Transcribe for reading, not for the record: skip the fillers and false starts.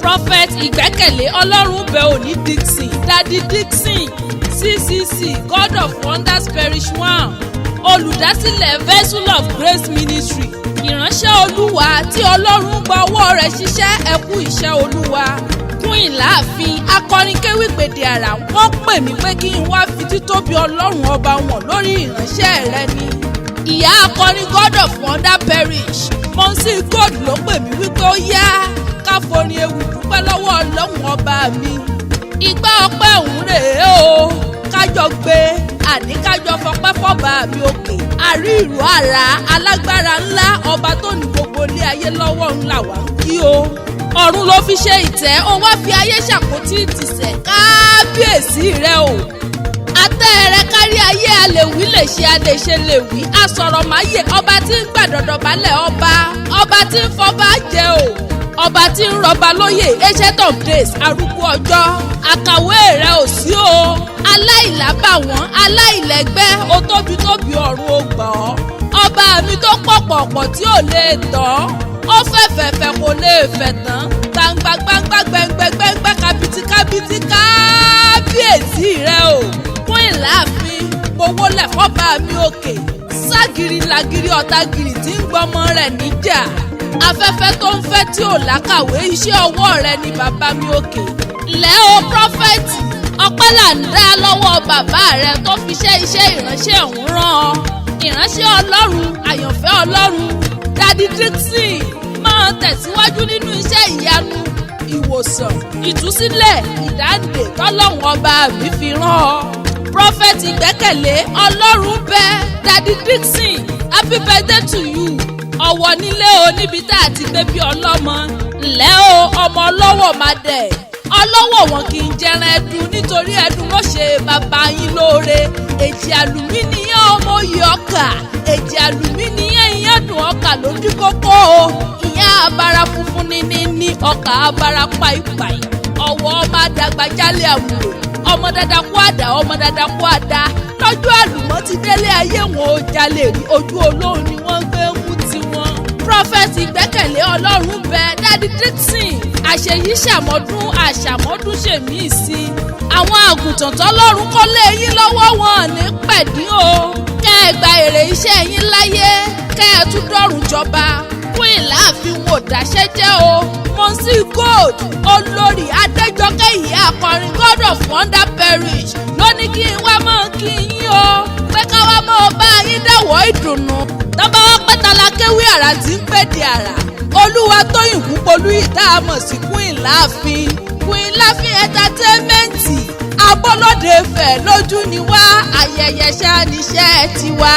Prophet Igbekele Ọlọ́run bẹ òní Dixon Daddy Dixon CCC God of Wonders Parish 1 olùdásílẹ̀ Vessel of Grace Ministry ìránṣẹ́ Olúwa tí Ọlọ́run gba ọwọ́ rẹ̀ ṣiṣẹ́ ẹ̀kú iṣẹ́ Olúwa Queen láàfin akọrinkéwì pèdè àrà wọ́n pè mí pé kí n wá fi títóbi Ọlọ́run ọba wọn lórí ìránṣẹ́ rẹ ni ìyá akọrin God of Wonders Parish Mọ́nsí God ló pè mí wípé ó yá ká forin ewì dúpẹ́ lọ́wọ́ Ọlọ́run ọba mi ìgbà ọpẹ́ òun rèé o kájọ gbé àní kájọ fọpẹ́ fọ́ba mi òkè àrí ìró àrà alágbára ńlá ọba tó ní gbogbo ilé ayé lọ́wọ́ ńlá wà ń kí o ọ̀run ló fi ṣe ìtẹ́ ó wá fi ayé ṣàkótí ìtìsẹ̀ kábíyèsí rẹ o àtẹ́ rẹ kárí ayé alèwí lè ṣe adèṣe lè wí asọ̀rọ̀ máyè ọba tí ń gbàdọ̀dọ̀ balẹ̀ ọba tí ń fọba jẹ o ọba tí ń rọba lóyè ancient of days arúgbó ọjọ́ àkàwé rẹ̀ ò sí o aláìlábàwọ́n aláìlẹ́gbẹ́ ó tóbi ọ̀run ó gbọ́ ọba mi tó pọ̀pọ̀pọ̀ tí ò lè tọ́ ó fẹ̀fẹ̀fẹ̀ kò lè fẹ̀ tán gbangba gbẹngbẹngbẹ kábítí kábíyèsí rẹ̀ o fún ìlàáfin owó lẹ̀ fọ́ba mi òkè ságìrì làgìrì ọ̀tàgìrì tí ń gbọmọ rẹ̀ níjà afẹ́fẹ́ tó ń fẹ́ tí ò lákàwé iṣẹ́ ọwọ́ rẹ ni bàbá mi òkè lẹ́ o prọfẹ̀tì ọpẹ́ là ń dá lọ́wọ́ bàbá rẹ tó fi iṣẹ́ ìránṣẹ́ ọ̀hún rán ọ ìránṣẹ́ Ọlọ́run àyànfẹ́ Ọlọ́run Daddy Dixon máa tẹ̀síwájú nínú iṣẹ́ ìyanu ìwòsàn ìtúsílẹ̀ ìdáǹdè tọ́lọ́run ọba mi fi rán ọ Prophet Igbekele Ọlọ́run bẹ Daddy Dixon happy birthday to you ọ̀wọ̀ nílé o níbi tá a ti gbé bí ọlọ́mọ ńlẹ́ o ọmọ ọlọ́wọ̀ máa dẹ̀ ọlọ́wọ̀ wọn kì í jẹran ẹdun nítorí ẹdun ló ṣe bàbá yín lóore èjì àlùmíníyàn ọmọ oyè ọkà èjì àlùmíníyàn ìyẹn dùn ọkà lójú kókó o ìyẹn abara funfun ní ọkà abara pàìpàì ọwọ́ ọmọ àdàgbà jálẹ̀ àwùrò ọmọ dada kú àdá ọmọ dada kú àdá lọ́jọ́ àlùmọ́ ti délé ayé wọn ò jalè rí ojú olóhùn ni wọ́n gbé mú tiwọn. Prophet Igbekele Ọlọ́run bẹ Daddy Dixon àṣeyí ṣàmọ́dún àṣàmọ́dún ṣèmí sí àwọn àgùntàn tọ́lọ́run kọ́ lé yín lọ́wọ́ wọn ní pẹ̀dín o kẹ́ ẹ gba èrè iṣẹ́ yín láyé kẹ́ ẹ tún dọ́rùn jọba fún ìlàáfin wò dáṣẹ́ jẹ́ o Mọ́nsí Gold olórí Adéjọkẹ́ ìyá akọrin God of Wonders Parish ló ní kí n wá mọ́ kí yín o pé ká wá mọ́ bá yín dáwọ́ ìdùnnú tọ́ba wá pẹ́tàlá kéwì àrà tí ń pèdè àrà olúwa tóyìn púpolú ìdá àmọ̀ sí Queen láàfin entertainment abọ́lódé fẹ̀ lójú ni wá ayẹyẹ ṣáà níṣẹ́ tiwa.